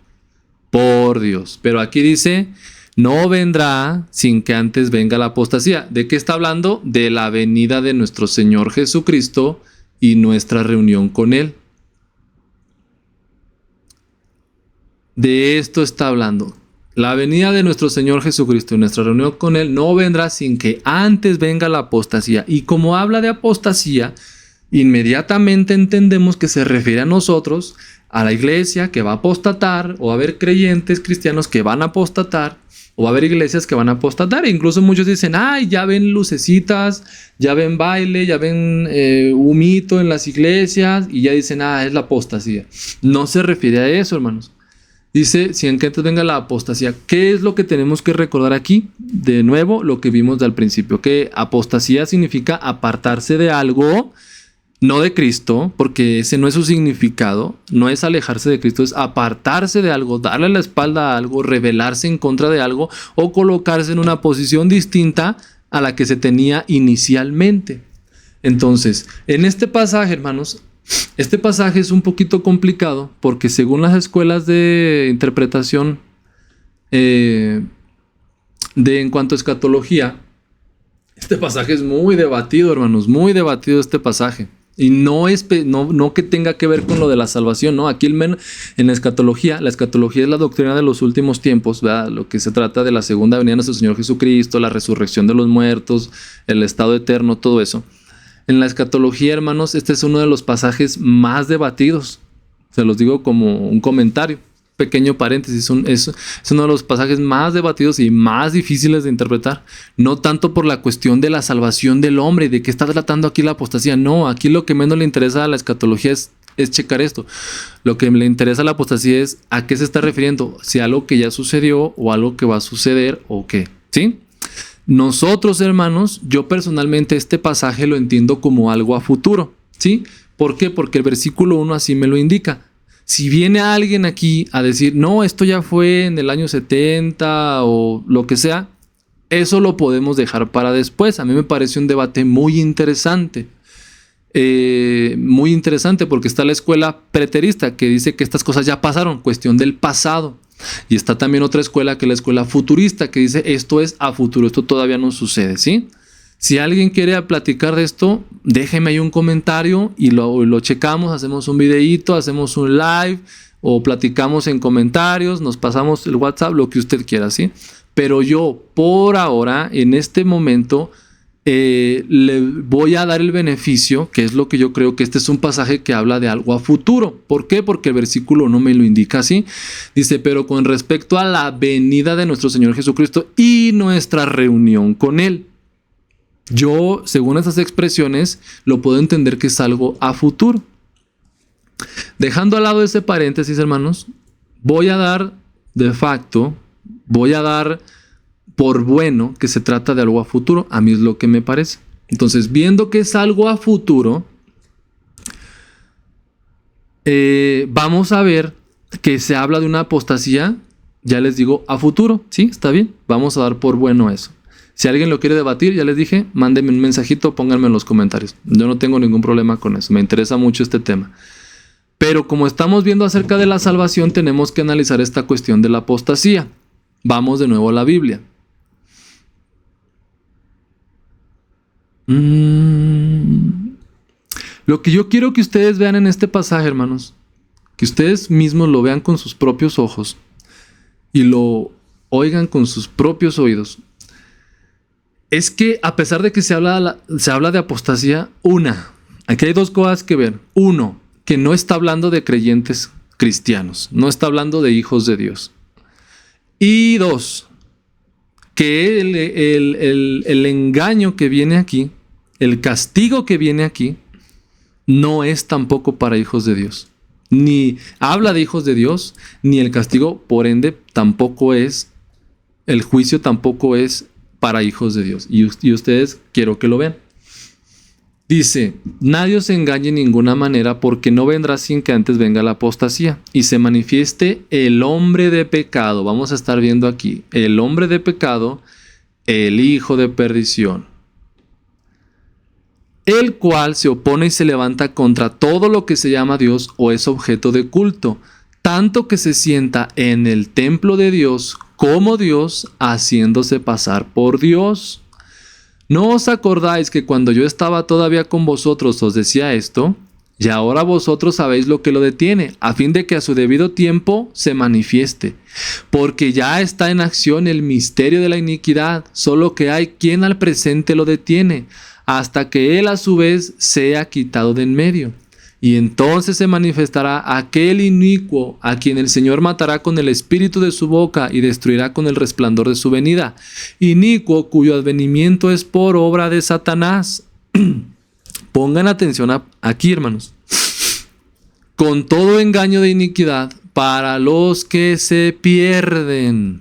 Speaker 1: por Dios. Pero aquí dice, no vendrá sin que antes venga la apostasía. ¿De qué está hablando? De la venida de nuestro Señor Jesucristo y nuestra reunión con Él. De esto está hablando. La venida de nuestro Señor Jesucristo y nuestra reunión con Él no vendrá sin que antes venga la apostasía. Y como habla de apostasía, inmediatamente entendemos que se refiere a nosotros, a la iglesia que va a apostatar, o a haber creyentes cristianos que van a apostatar, o va a haber iglesias que van a apostatar. E incluso muchos dicen, ya ven lucecitas, ya ven baile, ya ven humito en las iglesias, y ya dicen, es la apostasía. No se refiere a eso, hermanos. Dice, si en que antes venga la apostasía. ¿Qué es lo que tenemos que recordar aquí? De nuevo, lo que vimos al principio, que apostasía significa apartarse de algo, no de Cristo, porque ese no es su significado, no es alejarse de Cristo, es apartarse de algo, darle la espalda a algo, rebelarse en contra de algo o colocarse en una posición distinta a la que se tenía inicialmente. Entonces, en este pasaje, hermanos, este pasaje es un poquito complicado porque según las escuelas de interpretación en cuanto a escatología, este pasaje es muy debatido, hermanos, muy debatido este pasaje. Y no que tenga que ver con lo de la salvación, ¿no? Aquí en la escatología es la doctrina de los últimos tiempos, ¿verdad? Lo que se trata de la segunda venida de nuestro Señor Jesucristo, la resurrección de los muertos, el estado eterno, todo eso. En la escatología, hermanos, este es uno de los pasajes más debatidos. Se los digo como un comentario. Pequeño paréntesis, es uno de los pasajes más debatidos y más difíciles de interpretar. No tanto por la cuestión de la salvación del hombre y de qué está tratando aquí la apostasía. No, aquí lo que menos le interesa a la escatología es checar esto. Lo que le interesa a la apostasía es a qué se está refiriendo. Si algo que ya sucedió o algo que va a suceder o qué. ¿Sí? Nosotros, hermanos, yo personalmente este pasaje lo entiendo como algo a futuro. ¿Sí? ¿Por qué? Porque el versículo 1 así me lo indica. Si viene alguien aquí a decir, no, esto ya fue en el año 70 o lo que sea, eso lo podemos dejar para después. A mí me parece un debate muy interesante. Muy interesante porque está la escuela preterista que dice que estas cosas ya pasaron, cuestión del pasado. Y está también otra escuela que es la escuela futurista que dice esto es a futuro, esto todavía no sucede, ¿sí? Si alguien quiere platicar de esto, déjeme ahí un comentario y lo checamos, hacemos un videíto, hacemos un live o platicamos en comentarios, nos pasamos el WhatsApp, lo que usted quiera, ¿sí? Pero yo, por ahora, en este momento, le voy a dar el beneficio, que es lo que yo creo que este es un pasaje que habla de algo a futuro. ¿Por qué? Porque el versículo no me lo indica así. Dice, pero con respecto a la venida de nuestro Señor Jesucristo y nuestra reunión con Él. Yo, según esas expresiones, lo puedo entender que es algo a futuro. Dejando al lado ese paréntesis, hermanos, voy a dar por bueno que se trata de algo a futuro. A mí es lo que me parece. Entonces, viendo que es algo a futuro, vamos a ver que se habla de una apostasía, ya les digo, a futuro. ¿Sí? ¿Está bien? Vamos a dar por bueno eso. Si alguien lo quiere debatir, ya les dije, mándenme un mensajito, pónganme en los comentarios. Yo no tengo ningún problema con eso, me interesa mucho este tema. Pero como estamos viendo acerca de la salvación, tenemos que analizar esta cuestión de la apostasía. Vamos de nuevo a la Biblia. Lo que yo quiero que ustedes vean en este pasaje, hermanos, que ustedes mismos lo vean con sus propios ojos y lo oigan con sus propios oídos, es que a pesar de que se habla de apostasía, aquí hay dos cosas que ver. Uno, que no está hablando de creyentes cristianos, no está hablando de hijos de Dios. Y dos, que el engaño que viene aquí, el castigo que viene aquí, no es tampoco para hijos de Dios. Ni habla de hijos de Dios, ni el castigo, por ende, tampoco es, el juicio tampoco es para hijos de Dios. Y ustedes quiero que lo vean. Dice, nadie os engañe en ninguna manera, porque no vendrá sin que antes venga la apostasía y se manifieste el hombre de pecado. Vamos a estar viendo aquí, el hombre de pecado, el hijo de perdición, el cual se opone y se levanta contra todo lo que se llama Dios o es objeto de culto, tanto que se sienta en el templo de Dios como Dios, haciéndose pasar por Dios. ¿No os acordáis que cuando yo estaba todavía con vosotros os decía esto? Y ahora vosotros sabéis lo que lo detiene, a fin de que a su debido tiempo se manifieste. Porque ya está en acción el misterio de la iniquidad, solo que hay quien al presente lo detiene, hasta que él a su vez sea quitado de en medio. Y entonces se manifestará aquel inicuo a quien el Señor matará con el espíritu de su boca y destruirá con el resplandor de su venida. Inicuo cuyo advenimiento es por obra de Satanás. Pongan atención aquí, hermanos. Con todo engaño de iniquidad para los que se pierden.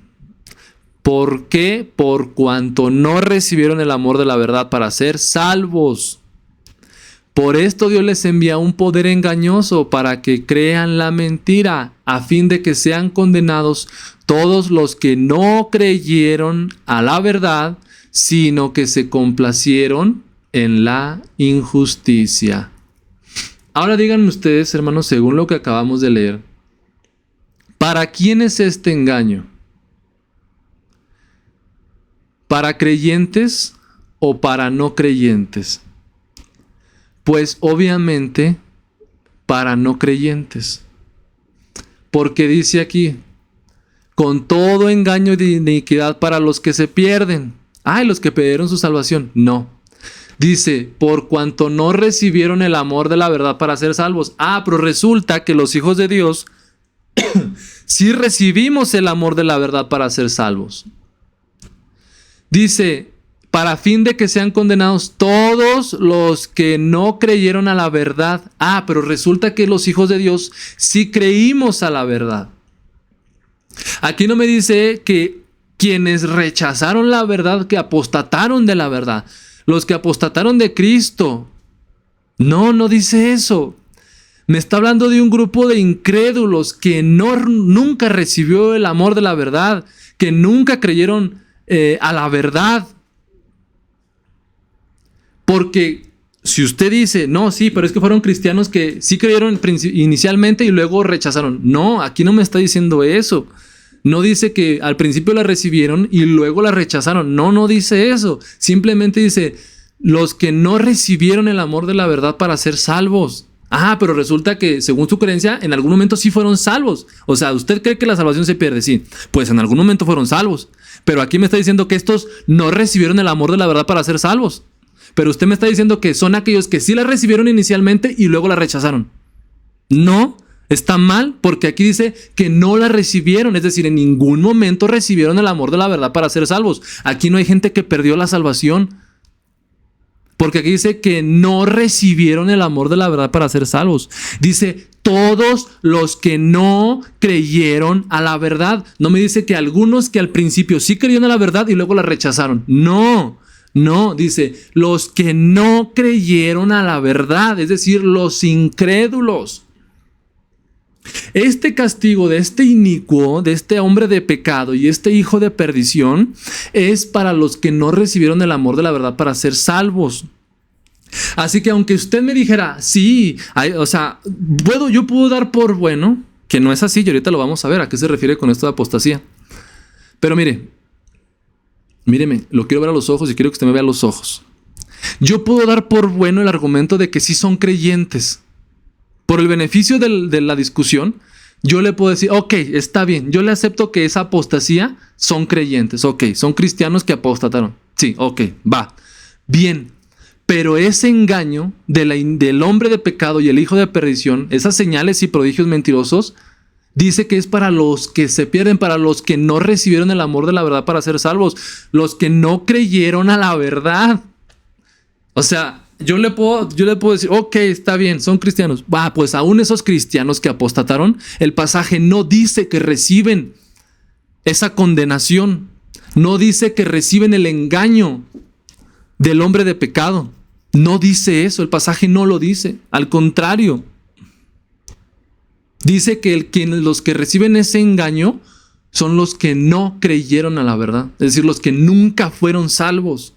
Speaker 1: ¿Por qué? Por cuanto no recibieron el amor de la verdad para ser salvos. Por esto Dios les envía un poder engañoso para que crean la mentira, a fin de que sean condenados todos los que no creyeron a la verdad, sino que se complacieron en la injusticia. Ahora díganme ustedes, hermanos, según lo que acabamos de leer, ¿para quién es este engaño? ¿Para creyentes o para no creyentes? Pues obviamente para no creyentes. Porque dice aquí, con todo engaño de iniquidad para los que se pierden. Ay, los que perdieron su salvación. No. Dice, por cuanto no recibieron el amor de la verdad para ser salvos. Pero resulta que los hijos de Dios sí recibimos el amor de la verdad para ser salvos. Dice, para fin de que sean condenados todos los que no creyeron a la verdad. Pero resulta que los hijos de Dios sí creímos a la verdad. Aquí no me dice que quienes rechazaron la verdad, que apostataron de la verdad, los que apostataron de Cristo. No dice eso. Me está hablando de un grupo de incrédulos que nunca recibió el amor de la verdad, que nunca creyeron a la verdad. Porque si usted dice, no, sí, pero es que fueron cristianos que sí creyeron inicialmente y luego rechazaron. No, aquí no me está diciendo eso. No dice que al principio la recibieron y luego la rechazaron. No dice eso. Simplemente dice, los que no recibieron el amor de la verdad para ser salvos. Pero resulta que según su creencia, en algún momento sí fueron salvos. O sea, ¿usted cree que la salvación se pierde? Sí, pues en algún momento fueron salvos. Pero aquí me está diciendo que estos no recibieron el amor de la verdad para ser salvos. Pero usted me está diciendo que son aquellos que sí la recibieron inicialmente y luego la rechazaron. No, está mal, porque aquí dice que no la recibieron. Es decir, en ningún momento recibieron el amor de la verdad para ser salvos. Aquí no hay gente que perdió la salvación. Porque aquí dice que no recibieron el amor de la verdad para ser salvos. Dice, todos los que no creyeron a la verdad. No me dice que algunos que al principio sí creyeron a la verdad y luego la rechazaron. No, dice, los que no creyeron a la verdad, es decir, los incrédulos. Este castigo de este inicuo, de este hombre de pecado y este hijo de perdición, es para los que no recibieron el amor de la verdad para ser salvos. Así que aunque usted me dijera, sí, yo puedo dar por bueno, que no es así, y ahorita lo vamos a ver a qué se refiere con esto de apostasía. Pero míreme, lo quiero ver a los ojos y quiero que usted me vea a los ojos. Yo puedo dar por bueno el argumento de que sí son creyentes. Por el beneficio de la discusión, yo le puedo decir, ok, está bien, yo le acepto que esa apostasía son creyentes, ok, son cristianos que apostataron. Sí, ok, va, bien. Pero ese engaño del hombre de pecado y el hijo de perdición, esas señales y prodigios mentirosos, dice que es para los que se pierden, para los que no recibieron el amor de la verdad para ser salvos, los que no creyeron a la verdad. O sea, yo le puedo decir, ok, está bien, son cristianos. Pues aún esos cristianos que apostataron, el pasaje no dice que reciben esa condenación. No dice que reciben el engaño del hombre de pecado. No dice eso, el pasaje no lo dice. Al contrario, dice que los que reciben ese engaño son los que no creyeron a la verdad. Es decir, los que nunca fueron salvos.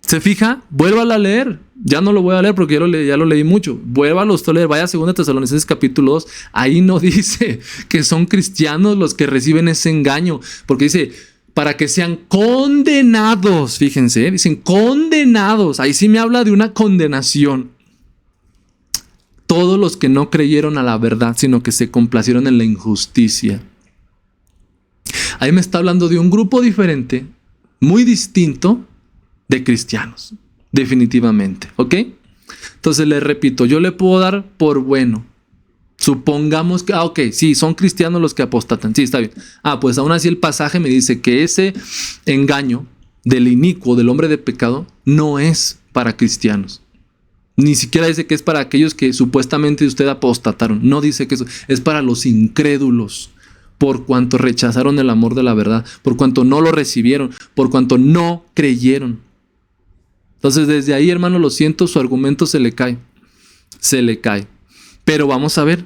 Speaker 1: ¿Se fija? Vuélvala a leer. Ya no lo voy a leer porque ya lo leí mucho. Vuélvalo a leer. Vaya a 2 Tesalonicenses capítulo 2. Ahí no dice que son cristianos los que reciben ese engaño. Porque dice, para que sean condenados. Fíjense, dicen condenados. Ahí sí me habla de una condenación. Todos los que no creyeron a la verdad, sino que se complacieron en la injusticia. Ahí me está hablando de un grupo diferente, muy distinto, de cristianos, definitivamente, ¿ok? Entonces le repito, yo le puedo dar por bueno. Supongamos que, ok, sí, son cristianos los que apostatan, sí, está bien. Pues aún así el pasaje me dice que ese engaño del inicuo, del hombre de pecado, no es para cristianos. Ni siquiera dice que es para aquellos que supuestamente usted apostataron. No dice que eso es para los incrédulos. Por cuanto rechazaron el amor de la verdad, por cuanto no lo recibieron, por cuanto no creyeron. Entonces desde ahí, hermano, lo siento, su argumento se le cae. Se le cae. Pero vamos a ver,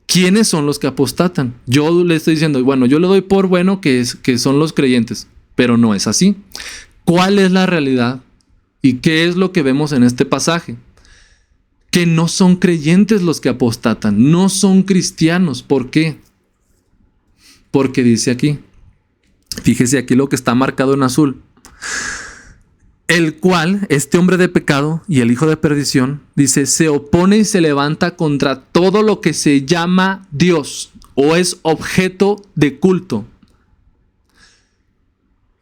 Speaker 1: ¿quiénes son los que apostatan? Yo le estoy diciendo, bueno, yo le doy por bueno que son los creyentes, pero no es así. ¿Cuál es la realidad? ¿Y qué es lo que vemos en este pasaje? Que no son creyentes los que apostatan, no son cristianos. ¿Por qué? Porque dice aquí, fíjese aquí lo que está marcado en azul. El cual, este hombre de pecado y el hijo de perdición, dice, se opone y se levanta contra todo lo que se llama Dios o es objeto de culto.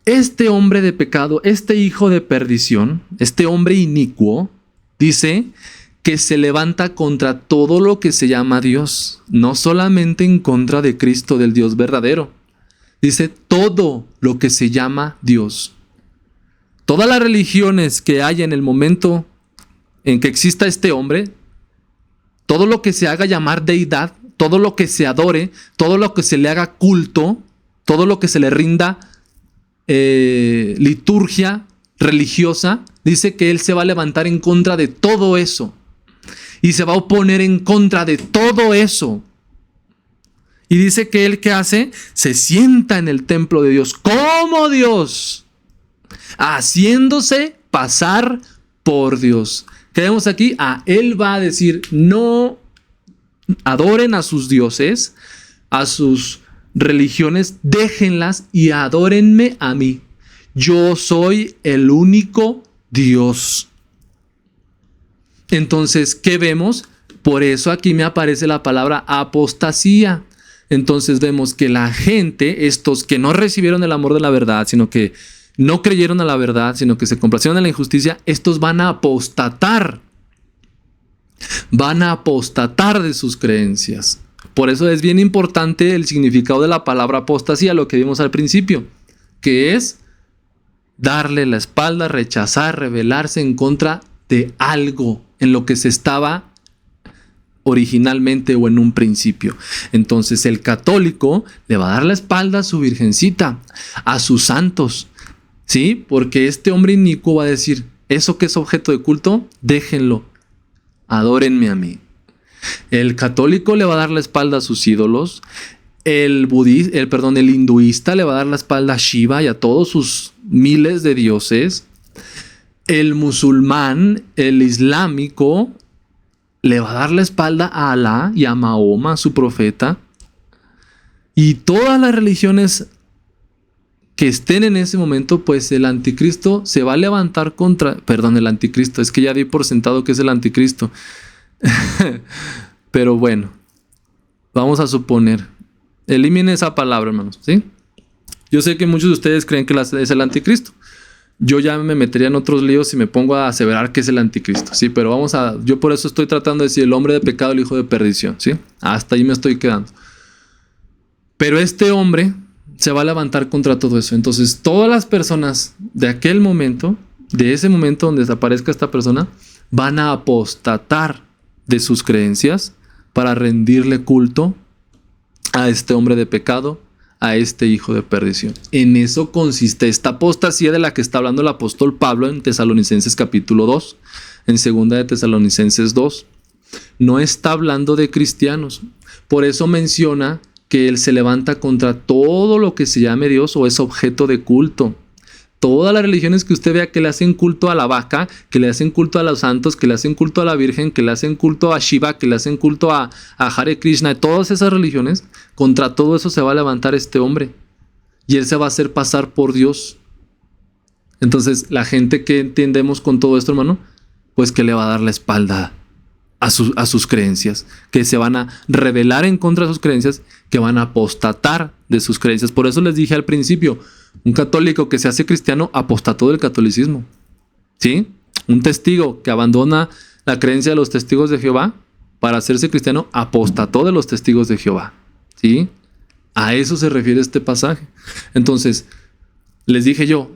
Speaker 1: Este hombre de pecado, este hijo de perdición, este hombre inicuo, dice que se levanta contra todo lo que se llama Dios, no solamente en contra de Cristo, del Dios verdadero. Dice todo lo que se llama Dios. Todas las religiones que hay en el momento en que exista este hombre, todo lo que se haga llamar deidad, todo lo que se adore, todo lo que se le haga culto, todo lo que se le rinda liturgia religiosa, dice que él se va a levantar en contra de todo eso y se va a oponer en contra de todo eso. Y dice que él, ¿qué hace? Se sienta en el templo de Dios como Dios, haciéndose pasar por Dios. ¿Qué vemos aquí? Él va a decir, no adoren a sus dioses, a sus religiones, déjenlas y adórenme a mí. Yo soy el único Dios. Entonces, ¿qué vemos? Por eso aquí me aparece la palabra apostasía. Entonces vemos que la gente, estos que no recibieron el amor de la verdad, sino que no creyeron a la verdad, sino que se complacieron en la injusticia, estos van a apostatar. Van a apostatar de sus creencias. Por eso es bien importante el significado de la palabra apostasía, lo que vimos al principio, que es darle la espalda, rechazar, rebelarse en contra de algo en lo que se estaba originalmente o en un principio. Entonces el católico le va a dar la espalda a su virgencita, a sus santos, ¿sí? Porque este hombre inicuo va a decir, eso que es objeto de culto, déjenlo, adórenme a mí. El católico le va a dar la espalda a sus ídolos. El hinduista le va a dar la espalda a Shiva y a todos sus miles de dioses. El musulmán, el islámico, le va a dar la espalda a Alá y a Mahoma, su profeta. Y todas las religiones que estén en ese momento, pues el anticristo se va a levantar contra... Perdón, el anticristo, es que ya di por sentado que es el anticristo. Pero bueno, vamos a suponer. Elimine esa palabra, hermanos, ¿sí? Yo sé que muchos de ustedes creen que es el anticristo. Yo ya me metería en otros líos si me pongo a aseverar que es el anticristo, ¿sí? Pero yo por eso estoy tratando de decir el hombre de pecado, el hijo de perdición, ¿sí? Hasta ahí me estoy quedando. Pero este hombre se va a levantar contra todo eso. Entonces, todas las personas de aquel momento, de ese momento donde desaparezca esta persona, van a apostatar de sus creencias para rendirle culto a este hombre de pecado, a este hijo de perdición. En eso consiste esta apostasía de la que está hablando el apóstol Pablo en Tesalonicenses capítulo 2, en 2 de Tesalonicenses 2. No está hablando de cristianos. Por eso menciona que él se levanta contra todo lo que se llame Dios o es objeto de culto. Todas las religiones que usted vea que le hacen culto a la vaca, que le hacen culto a los santos, que le hacen culto a la Virgen, que le hacen culto a Shiva, que le hacen culto a Hare Krishna, todas esas religiones, contra todo eso se va a levantar este hombre. Y él se va a hacer pasar por Dios. Entonces, la gente que entendemos con todo esto, hermano, pues que le va a dar la espalda a sus creencias, que se van a rebelar en contra de sus creencias, que van a apostatar de sus creencias. Por eso les dije al principio, un católico que se hace cristiano apostató del catolicismo, ¿sí? Un testigo que abandona la creencia de los testigos de Jehová para hacerse cristiano apostató de los testigos de Jehová, ¿sí? A eso se refiere este pasaje. Entonces, les dije yo,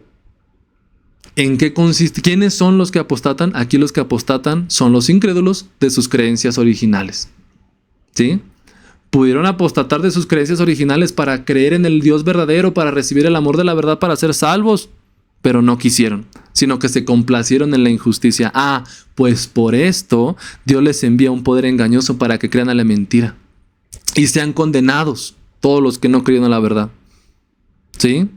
Speaker 1: ¿en qué consiste? ¿Quiénes son los que apostatan? Aquí los que apostatan son los incrédulos de sus creencias originales, ¿sí? Pudieron apostatar de sus creencias originales para creer en el Dios verdadero, para recibir el amor de la verdad, para ser salvos, pero no quisieron. sino que se complacieron en la injusticia. Ah, pues por esto Dios les envía un poder engañoso para que crean a la mentira y sean condenados todos los que no creyeron a la verdad. ¿Sí?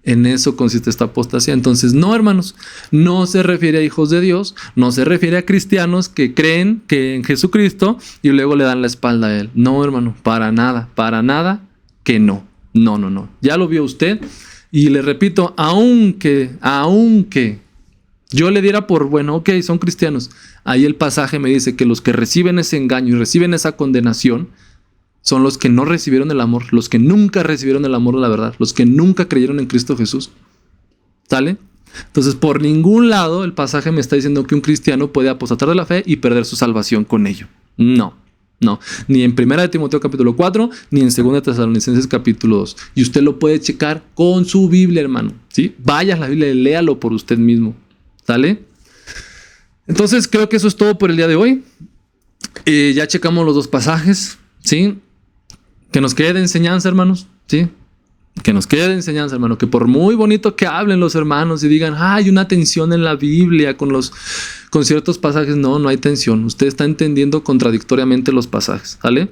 Speaker 1: En eso consiste esta apostasía. Entonces, no, hermanos, no se refiere a hijos de Dios, no se refiere a cristianos que creen que en Jesucristo y luego le dan la espalda a Él. No, hermano, para nada que no. No. Ya lo vio usted. Y le repito, aunque yo le diera por bueno, ok, son cristianos, ahí el pasaje me dice que los que reciben ese engaño y reciben esa condenación son los que no recibieron el amor, los que nunca recibieron el amor de la verdad, los que nunca creyeron en Cristo Jesús. ¿Sale? Entonces, por ningún lado el pasaje me está diciendo que un cristiano puede apostatar de la fe y perder su salvación con ello. No. Ni en 1 Timoteo capítulo 4, ni en 2 Tesalonicenses capítulo 2. Y usted lo puede checar con su Biblia, hermano. ¿Sí? Vaya a la Biblia y léalo por usted mismo. ¿Sale? Entonces, creo que eso es todo por el día de hoy. Ya checamos los dos pasajes. ¿Sí? Que nos quede de enseñanza, hermanos, ¿sí? Que nos quede de enseñanza, hermano. Que por muy bonito que hablen los hermanos y digan, hay una tensión en la Biblia con ciertos pasajes. No hay tensión. Usted está entendiendo contradictoriamente los pasajes, ¿sale?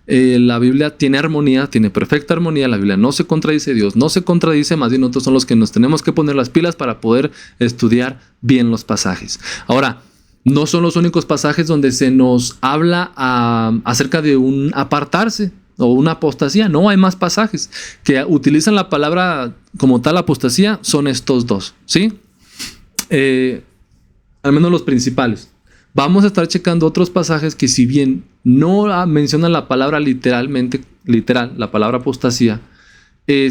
Speaker 1: La Biblia tiene armonía, tiene perfecta armonía. La Biblia no se contradice, Dios no se contradice. Más bien nosotros son los que nos tenemos que poner las pilas para poder estudiar bien los pasajes. Ahora, no son los únicos pasajes donde se nos habla acerca de un apartarse o una apostasía. No, hay más pasajes que utilizan la palabra como tal apostasía. Son estos dos, ¿sí? Al menos los principales. Vamos a estar checando otros pasajes que, si bien no mencionan la palabra literal, la palabra apostasía,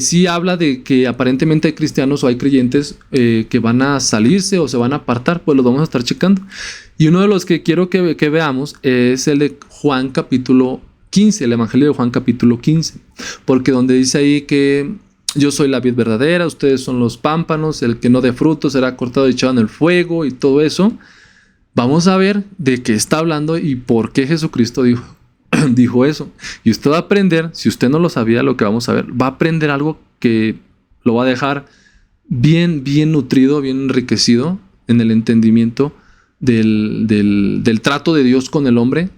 Speaker 1: sí habla de que aparentemente hay cristianos o hay creyentes que van a salirse o se van a apartar. Pues los vamos a estar checando. Y uno de los que quiero que veamos es el de Juan capítulo 15, el Evangelio de Juan capítulo 15. Porque donde dice ahí que yo soy la vid verdadera, ustedes son los pámpanos, el que no dé fruto será cortado y echado en el fuego y todo eso. Vamos a ver de qué está hablando y por qué Jesucristo dijo eso. Y usted va a aprender, si usted no lo sabía, lo que vamos a ver, va a aprender algo que lo va a dejar bien nutrido, bien enriquecido en el entendimiento del trato de Dios con el hombre,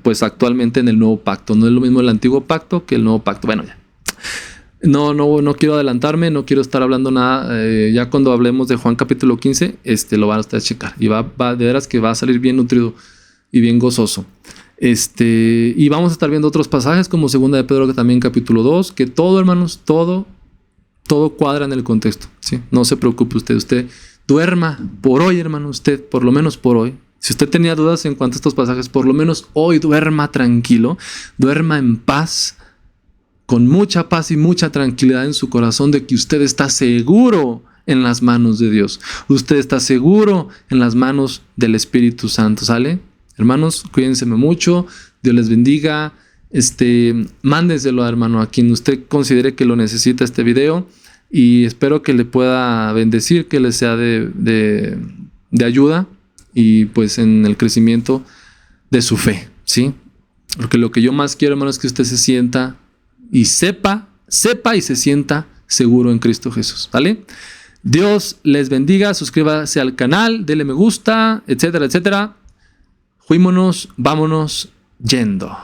Speaker 1: pues actualmente en el nuevo pacto. No es lo mismo el antiguo pacto que el nuevo pacto. Bueno, ya. No quiero adelantarme, no quiero estar hablando nada. Ya cuando hablemos de Juan capítulo 15, lo van a estar a checar. Y va de veras que va a salir bien nutrido y bien gozoso. Y vamos a estar viendo otros pasajes como 2 de Pedro, que también capítulo 2, que todo, hermanos, todo cuadra en el contexto, ¿sí? No se preocupe usted duerma por hoy, hermano, usted, por lo menos por hoy. Si usted tenía dudas en cuanto a estos pasajes, por lo menos hoy duerma tranquilo, duerma en paz, con mucha paz y mucha tranquilidad en su corazón de que usted está seguro en las manos de Dios. Usted está seguro en las manos del Espíritu Santo, ¿sale? Hermanos, cuídense mucho, Dios les bendiga. Mándenselo, hermano, a quien usted considere que lo necesita este video, y espero que le pueda bendecir, que le sea de ayuda y pues en el crecimiento de su fe, ¿sí? Porque lo que yo más quiero, hermano, es que usted se sienta y sepa y se sienta seguro en Cristo Jesús, ¿vale? Dios les bendiga, suscríbase al canal, dele me gusta, etcétera. Vámonos yendo.